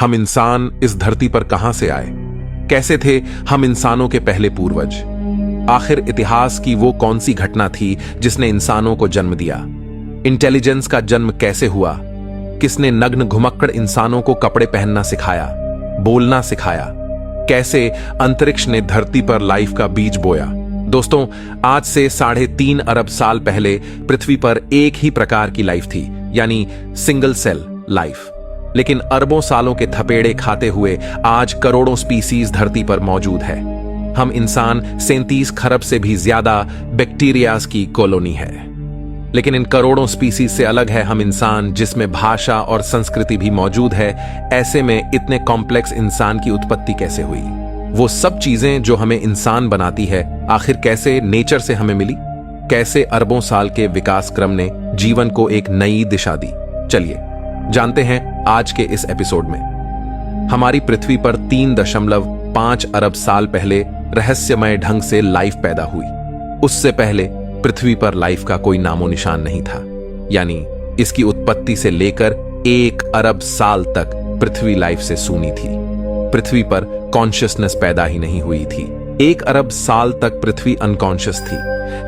हम इंसान इस धरती पर कहां से आए? कैसे थे हम इंसानों के पहले पूर्वज? आखिर इतिहास की वो कौन सी घटना थी जिसने इंसानों को जन्म दिया? इंटेलिजेंस का जन्म कैसे हुआ? किसने नग्न घुमक्कड़ इंसानों को कपड़े पहनना सिखाया, बोलना सिखाया? कैसे अंतरिक्ष ने धरती पर लाइफ का बीज बोया? दोस्तों, आज से 3.5 अरब साल पहले पृथ्वी पर एक ही प्रकार की लाइफ थी, यानी सिंगल सेल लाइफ। लेकिन अरबों सालों के थपेड़े खाते हुए आज करोड़ों स्पीसीज धरती पर मौजूद है। हम इंसान 37 खरब से भी ज्यादा बैक्टीरियाज की कॉलोनी है। लेकिन इन करोड़ों स्पीसीज से अलग है हम इंसान, जिसमें भाषा और संस्कृति भी मौजूद है। ऐसे में इतने कॉम्प्लेक्स इंसान की उत्पत्ति कैसे हुई? वो सब चीजें जो हमें इंसान बनाती है, आखिर कैसे नेचर से हमें मिली? कैसे अरबों साल के विकास क्रम ने जीवन को एक नई दिशा दी? चलिए जानते हैं आज के इस एपिसोड में। हमारी पृथ्वी पर 3.5 अरब साल पहले रहस्यमय ढंग से लाइफ पैदा हुई। उससे पहले पृथ्वी पर लाइफ का कोई नामो निशान नहीं था, यानी इसकी उत्पत्ति से लेकर 1 अरब साल तक पृथ्वी लाइफ से सूनी थी। पृथ्वी पर कॉन्शियसनेस पैदा ही नहीं हुई थी। 1 अरब साल तक पृथ्वी अनकॉन्शियस थी,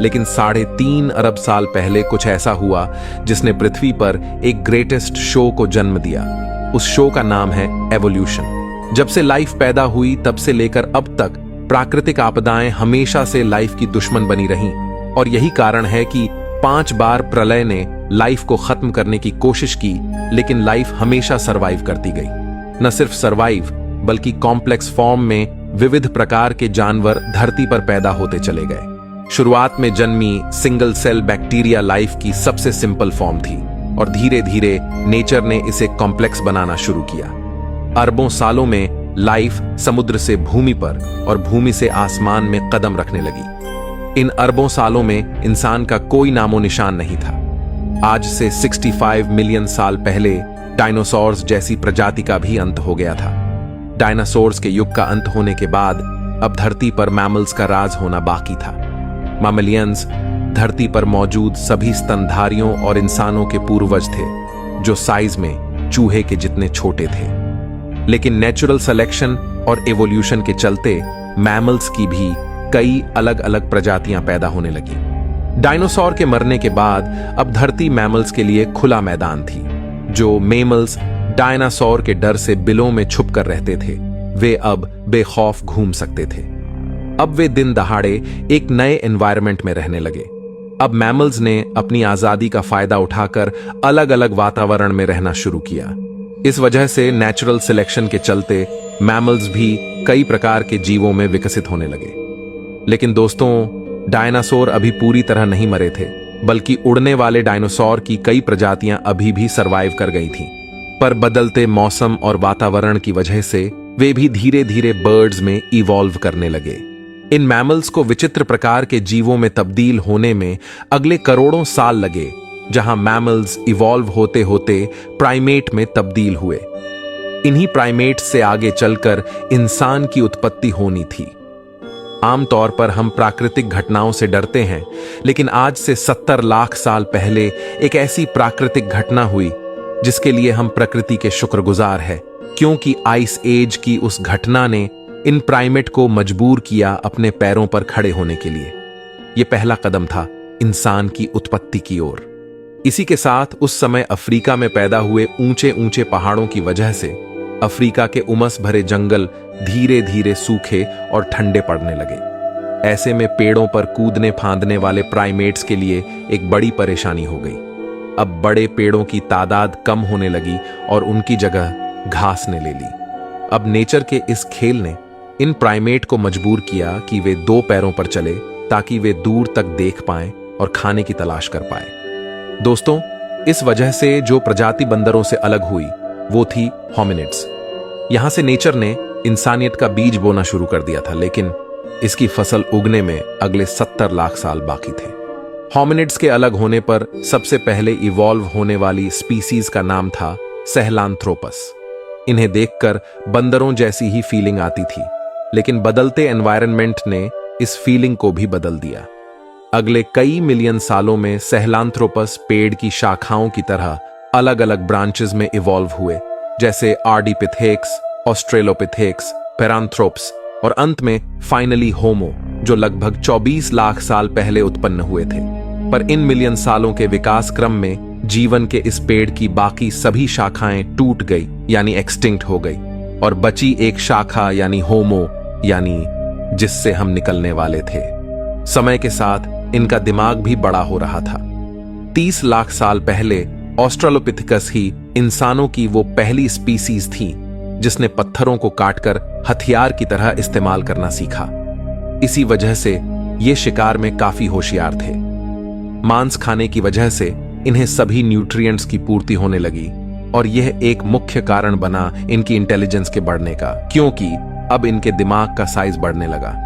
लेकिन 3.5 अरब साल पहले कुछ ऐसा हुआ जिसने पृथ्वी पर एक ग्रेटेस्ट शो को जन्म दिया। उस शो का नाम है एवोल्यूशन। जब से लाइफ पैदा हुई तब से लेकर अब तक प्राकृतिक आपदाएं हमेशा से लाइफ की दुश्मन बनी रहीं, और यही कारण है कि 5 बार प्रलय ने लाइफ को खत्म करने की कोशिश की, लेकिन लाइफ हमेशा सरवाइव करती गई। न सिर्फ सरवाइव, बल्कि कॉम्प्लेक्स फॉर्म में विविध प्रकार के जानवर धरती पर पैदा होते चले गए। शुरुआत में जन्मी सिंगल सेल बैक्टीरिया लाइफ की सबसे सिंपल फॉर्म थी, और धीरे धीरे नेचर ने इसे कॉम्प्लेक्स बनाना शुरू किया। अरबों सालों में लाइफ समुद्र से भूमि पर और भूमि से आसमान में कदम रखने लगी। इन अरबों सालों में इंसान का कोई नामो निशान नहीं था। आज से 65 मिलियन साल पहले डायनासोर्स जैसी प्रजाति का भी अंत हो गया था। डायनासोर्स के युग का अंत होने के बाद अब धरती पर मैमल्स का राज होना बाकी था। मैमलियंस धरती पर मौजूद सभी स्तनधारियों और इंसानों के पूर्वज थे, जो साइज में चूहे के जितने छोटे थे। लेकिन नेचुरल सिलेक्शन और एवोल्यूशन के चलते मैमल्स की भी कई अलग अलग प्रजातियां पैदा होने लगी। डायनासोर के मरने के बाद अब धरती मैमल्स के लिए खुला मैदान थी। जो मेमल्स डायनासोर के डर से बिलों में छुप कर रहते थे, वे अब बेखौफ घूम सकते थे। अब वे दिन दहाड़े एक नए एनवायरनमेंट में रहने लगे। अब मैमल्स ने अपनी आजादी का फायदा उठाकर अलग अलग वातावरण में रहना शुरू किया। इस वजह से नेचुरल सिलेक्शन के चलते मैमल्स भी कई प्रकार के जीवों में विकसित होने लगे। लेकिन दोस्तों, डायनासोर अभी पूरी तरह नहीं मरे थे, बल्कि उड़ने वाले डायनासोर की कई प्रजातियां अभी भी सरवाइव कर गई थीं। पर बदलते मौसम और वातावरण की वजह से वे भी धीरे धीरे बर्ड्स में इवॉल्व करने लगे। इन मैमल्स को विचित्र प्रकार के जीवों में तब्दील होने में अगले करोड़ों साल लगे, जहां मैमल्स इवॉल्व होते होते प्राइमेट में तब्दील हुए। इन्हीं प्राइमेट से आगे चलकर इंसान की उत्पत्ति होनी थी। आमतौर पर हम प्राकृतिक घटनाओं से डरते हैं, लेकिन आज से 70 लाख साल पहले एक ऐसी प्राकृतिक घटना हुई जिसके लिए हम प्रकृति के शुक्रगुजार हैं, क्योंकि आइस एज की उस घटना ने इन प्राइमेट को मजबूर किया अपने पैरों पर खड़े होने के लिए। यह पहला कदम था इंसान की उत्पत्ति की ओर। इसी के साथ उस समय अफ्रीका में पैदा हुए ऊंचे ऊंचे पहाड़ों की वजह से अफ्रीका के उमस भरे जंगल धीरे धीरे सूखे और ठंडे पड़ने लगे। ऐसे में पेड़ों पर कूदने फांदने वाले प्राइमेट्स के लिए एक बड़ी परेशानी हो गई। अब बड़े पेड़ों की तादाद कम होने लगी और उनकी जगह घास ने ले ली। अब नेचर के इस खेल ने इन प्राइमेट को मजबूर किया कि वे 2 पैरों पर चले, ताकि वे दूर तक देख पाएं और खाने की तलाश कर पाएं। दोस्तों, इस वजह से जो प्रजाति बंदरों से अलग हुई वो थी होमिनिड्स। यहां से नेचर ने इंसानियत का बीज बोना शुरू कर दिया था, लेकिन इसकी फसल उगने में अगले 70 लाख साल बाकी थे। होमिनिड्स के अलग होने पर सबसे पहले इवॉल्व होने वाली स्पीसीज का नाम था सहेलांथ्रोपस। इन्हें देखकर बंदरों जैसी ही फीलिंग आती थी, लेकिन बदलते एनवायरनमेंट ने इस फीलिंग को भी बदल दिया। अगले कई मिलियन सालों में सहेलांथ्रोपस पेड़ की शाखाओं की तरह अलग अलग ब्रांचेस में इवॉल्व हुए, जैसे आर्डिपिथेक्स, ऑस्ट्रेलोपिथेक्स, पेरांथ्रोप्स और अंत में फाइनली होमो, जो लगभग 24 लाख साल पहले उत्पन्न हुए थे। पर इन मिलियन सालों के विकास क्रम में जीवन के इस पेड़ की बाकी सभी शाखाएं टूट गई यानी एक्सटिंक्ट हो गई, और बची एक शाखा यानी होमो, यानी जिससे हम निकलने वाले थे। समय के साथ इनका दिमाग भी बड़ा हो रहा था। 30 लाख साल पहले ऑस्ट्रेलोपिथेकस ही इंसानों की वो पहली स्पीसीज थी जिसने पत्थरों को काटकर हथियार की तरह इस्तेमाल करना सीखा। इसी वजह से ये शिकार में काफी होशियार थे। मांस खाने की वजह से इन्हें सभी न्यूट्रिएंट्स की पूर्ति होने लगी, और यह एक मुख्य कारण बना इनकी इंटेलिजेंस के बढ़ने का, क्योंकि अब इनके दिमाग का साइज बढ़ने लगा।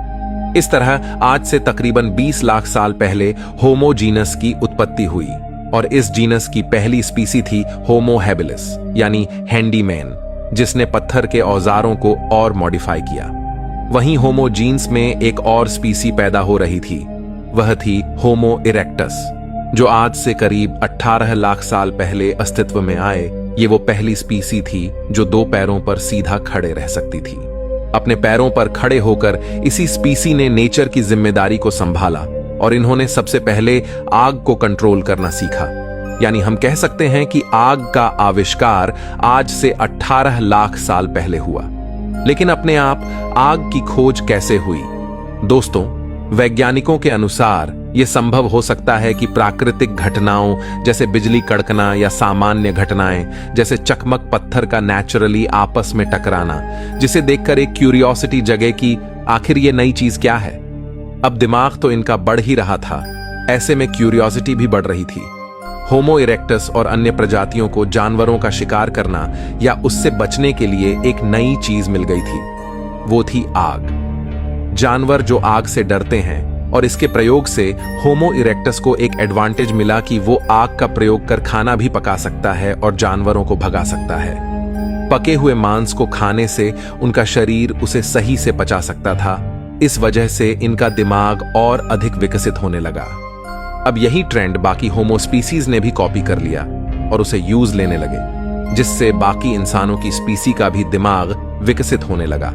इस तरह आज से तकरीबन 20 लाख साल पहले होमो जीनस की उत्पत्ति हुई, और इस जीनस की पहली स्पीसी थी होमो हैबिलिस यानी हैंडीमैन, जिसने पत्थर के औजारों को और मॉडिफाई किया। वहीं होमो जीन्स में एक और स्पीसी पैदा हो रही थी, वह थी होमो इरेक्टस, जो आज से करीब 18 लाख साल पहले अस्तित्व में आए। ये वो पहली स्पीसी थी जो 2 पैरों पर सीधा खड़े रह सकती थी। अपने पैरों पर खड़े होकर इसी स्पीसी ने नेचर की जिम्मेदारी को संभाला, और इन्होंने सबसे पहले आग को कंट्रोल करना सीखा। यानी हम कह सकते हैं कि आग का आविष्कार आज से 18 लाख साल पहले हुआ। लेकिन अपने आप आग की खोज कैसे हुई? दोस्तों, वैज्ञानिकों के अनुसार यह संभव हो सकता है कि प्राकृतिक घटनाओं जैसे बिजली कड़कना या सामान्य घटनाएं जैसे चकमक पत्थर का नेचुरली आपस में टकराना, जिसे देखकर एक क्यूरियोसिटी जगे कि आखिर ये नई चीज क्या है। अब दिमाग तो इनका बढ़ ही रहा था, ऐसे में क्यूरियोसिटी भी बढ़ रही थी। होमो इरेक्टस और अन्य प्रजातियों को जानवरों का शिकार करना या उससे बचने के लिए एक नई चीज मिल गई थी, वो थी आग। जानवर जो आग से डरते हैं, और इसके प्रयोग से होमो इरेक्टस को एक एडवांटेज मिला कि वो आग का प्रयोग कर खाना भी पका सकता है और जानवरों को भगा सकता है। पके हुए मांस को खाने से उनका शरीर उसे सही से पचा सकता था। इस वजह से इनका दिमाग और अधिक विकसित होने लगा। अब यही ट्रेंड बाकी होमो स्पीसीज ने भी कॉपी कर लिया और उसे यूज लेने लगे, जिससे बाकी इंसानों की स्पीसी का भी दिमाग विकसित होने लगा।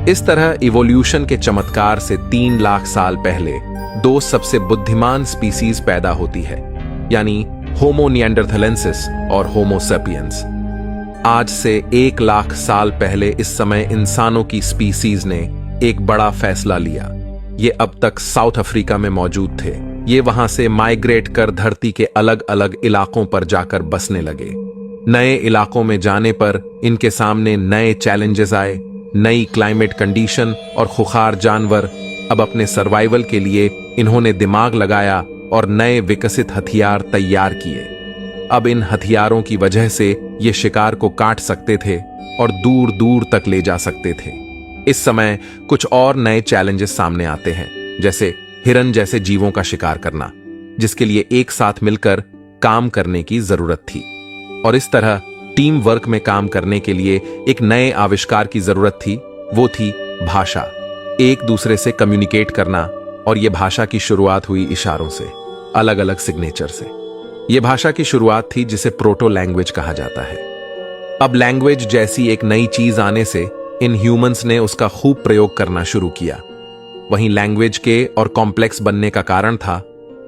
इस तरह इवोल्यूशन के चमत्कार से 3 लाख साल पहले 2 सबसे बुद्धिमान स्पीसीज पैदा होती है, यानी होमो निएंडरथलेंसिस और होमो सेपियंस। आज से 1 लाख साल पहले इस समय इंसानों की स्पीसीज ने एक बड़ा फैसला लिया। ये अब तक साउथ अफ्रीका में मौजूद थे। ये वहां से माइग्रेट कर धरती के अलग अलग इलाकों पर जाकर बसने लगे। नए इलाकों में जाने पर इनके सामने नए चैलेंजेस आए, नई क्लाइमेट कंडीशन और खुखार जानवर। अब अपने सर्वाइवल के लिए इन्होंने दिमाग लगाया और नए विकसित हथियार तैयार किए। अब इन हथियारों की वजह से ये शिकार को काट सकते थे और दूर दूर तक ले जा सकते थे। इस समय कुछ और नए चैलेंजेस सामने आते हैं, जैसे हिरन जैसे जीवों का शिकार करना, जिसके लिए एक साथ मिलकर काम करने की जरूरत थी। और इस तरह टीम वर्क में काम करने के लिए एक नए आविष्कार की जरूरत थी, वो थी भाषा। एक दूसरे से कम्युनिकेट करना, और यह भाषा की शुरुआत हुई इशारों से, अलग अलग सिग्नेचर से। यह भाषा की शुरुआत थी जिसे प्रोटो लैंग्वेज कहा जाता है। अब लैंग्वेज जैसी एक नई चीज आने से इन ह्यूमंस ने उसका खूब प्रयोग करना शुरू किया। वहीं लैंग्वेज के और कॉम्प्लेक्स बनने का कारण था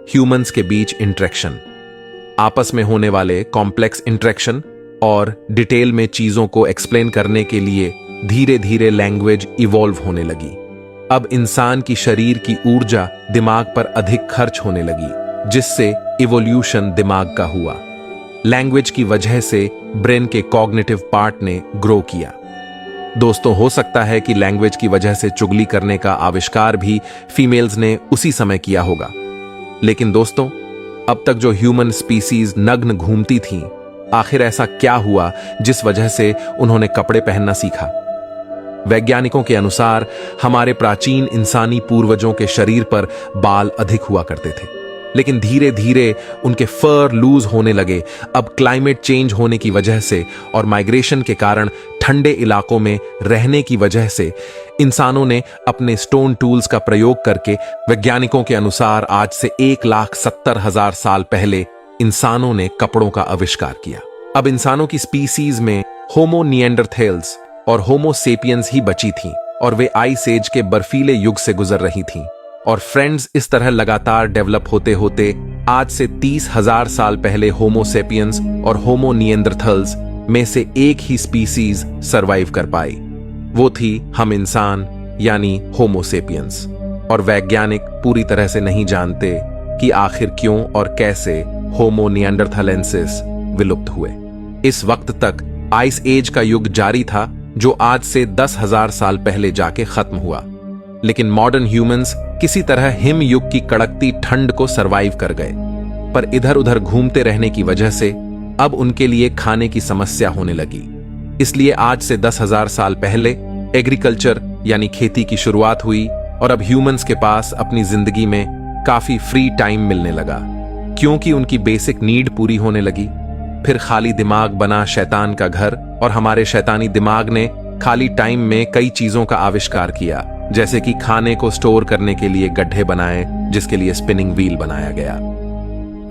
ह्यूमंस के बीच इंटरेक्शन, आपस में होने वाले कॉम्प्लेक्स इंटरेक्शन और डिटेल में चीजों को एक्सप्लेन करने के लिए धीरे धीरे लैंग्वेज इवॉल्व होने लगी। अब इंसान की शरीर की ऊर्जा दिमाग पर अधिक खर्च होने लगी, जिससे इवोल्यूशन दिमाग का हुआ। लैंग्वेज की वजह से ब्रेन के कॉग्निटिव पार्ट ने ग्रो किया। दोस्तों, हो सकता है कि लैंग्वेज की वजह से चुगली करने का आविष्कार भी फीमेल्स ने उसी समय किया होगा। लेकिन दोस्तों, अब तक जो ह्यूमन स्पीसीज नग्न घूमती थीं, आखिर ऐसा क्या हुआ जिस वजह से उन्होंने कपड़े पहनना सीखा? वैज्ञानिकों के अनुसार हमारे प्राचीन इंसानी पूर्वजों के शरीर पर बाल अधिक हुआ करते थे, लेकिन धीरे धीरे उनके फर लूज होने लगे। अब क्लाइमेट चेंज होने की वजह से और माइग्रेशन के कारण ठंडे इलाकों में रहने की वजह से इंसानों ने अपने स्टोन टूल्स का प्रयोग करके, वैज्ञानिकों के अनुसार आज से 1,70,000 साल पहले इंसानों ने कपड़ों का आविष्कार किया। अब इंसानों की स्पीसीज में होमो निएंडरथेल्स और होमो सेपियंस ही बची थीं और वे आइस एज के बर्फीले युग से गुजर रही थीं। और फ्रेंड्स, इस तरह लगातार डेवलप होते होते आज से 30,000 साल पहले होमो सेपियंस और होमो निएंडरथल्स में से एक ही स्पीसीज सरवाइव कर पाई। वो थी हम इंसान, यानी होमो सेपियंस। और वैज्ञानिक पूरी तरह से नहीं जानते कि आखिर क्यों और कैसे होमो निएंडरथालेंसिस विलुप्त हुए। इस वक्त तक आइस एज का युग जारी था, जो आज से 10,000 साल पहले जाके खत्म हुआ। लेकिन मॉडर्न ह्यूमंस किसी तरह हिम युग की कड़कती ठंड को सरवाइव कर गए। पर इधर उधर घूमते रहने की वजह से अब उनके लिए खाने की समस्या होने लगी। इसलिए आज से 10,000 साल पहले एग्रीकल्चर यानी खेती की शुरुआत हुई और अब ह्यूमंस के पास अपनी जिंदगी में काफी फ्री टाइम मिलने लगा, क्योंकि उनकी बेसिक नीड पूरी होने लगी। फिर खाली दिमाग बना शैतान का घर और हमारे शैतानी दिमाग ने खाली टाइम में कई चीजों का आविष्कार किया, जैसे कि खाने को स्टोर करने के लिए गड्ढे बनाए, जिसके लिए स्पिनिंग व्हील बनाया गया।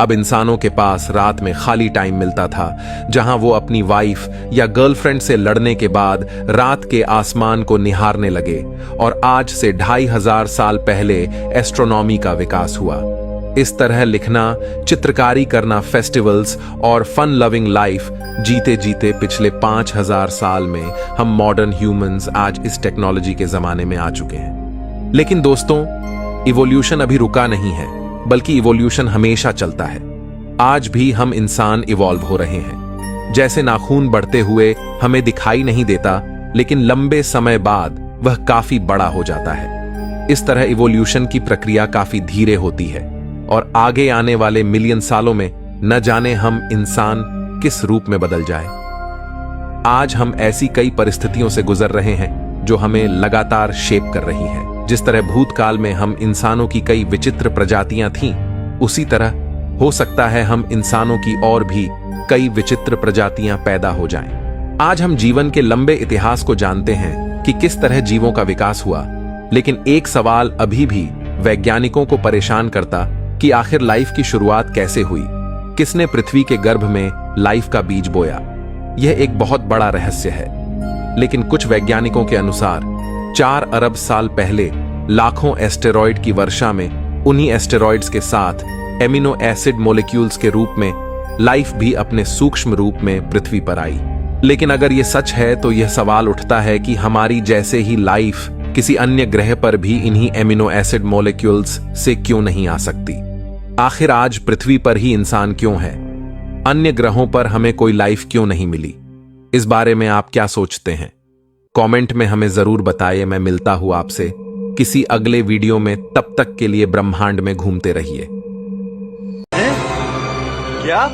अब इंसानों के पास रात में खाली टाइम मिलता था, जहां वो अपनी वाइफ या गर्लफ्रेंड से लड़ने के बाद रात के आसमान को निहारने लगे। और आज से 2,500 साल पहले एस्ट्रोनॉमी का विकास हुआ। इस तरह लिखना, चित्रकारी करना, फेस्टिवल्स और फन लविंग लाइफ जीते जीते पिछले 5,000 साल में हम मॉडर्न ह्यूमंस आज इस टेक्नोलॉजी के जमाने में आ चुके हैं। लेकिन दोस्तों, इवोल्यूशन अभी रुका नहीं है, बल्कि इवोल्यूशन हमेशा चलता है। आज भी हम इंसान इवॉल्व हो रहे हैं। जैसे नाखून बढ़ते हुए हमें दिखाई नहीं देता, लेकिन लंबे समय बाद वह काफी बड़ा हो जाता है। इस तरह इवोल्यूशन की प्रक्रिया काफी धीरे होती है और आगे आने वाले मिलियन सालों में न जाने हम इंसान किस रूप में बदल जाए। आज हम ऐसी कई परिस्थितियों से गुजर रहे हैं जो हमें लगातार शेप कर रही हैं। जिस तरह भूतकाल में हम इंसानों की कई विचित्र प्रजातियां थीं, उसी तरह हो सकता है हम इंसानों की और भी कई विचित्र प्रजातियां पैदा हो जाएं। आज हम जीवन के लंबे इतिहास को जानते हैं कि किस तरह जीवों का विकास हुआ, लेकिन एक सवाल अभी भी वैज्ञानिकों को परेशान करता कि आखिर लाइफ की शुरुआत कैसे हुई, किसने पृथ्वी के गर्भ में लाइफ का बीज बोया। यह एक बहुत बड़ा रहस्य है। लेकिन कुछ वैज्ञानिकों के अनुसार 4 अरब साल पहले लाखों एस्टेरॉयड की वर्षा में उन्हीं एस्टेरॉयड्स के साथ एमिनो एसिड मॉलिक्यूल्स के रूप में लाइफ भी अपने सूक्ष्म रूप में पृथ्वी पर आई। लेकिन अगर यह सच है तो यह सवाल उठता है कि हमारी जैसे ही लाइफ किसी अन्य ग्रह पर भी इन्हीं एमिनो एसिड मॉलिक्यूल्स से क्यों नहीं आ सकती। आखिर आज पृथ्वी पर ही इंसान क्यों है? अन्य ग्रहों पर हमें कोई लाइफ क्यों नहीं मिली? इस बारे में आप क्या सोचते हैं? कमेंट में हमें जरूर बताइए। मैं मिलता हूं आपसे किसी अगले वीडियो में। तब तक के लिए ब्रह्मांड में घूमते रहिए। क्या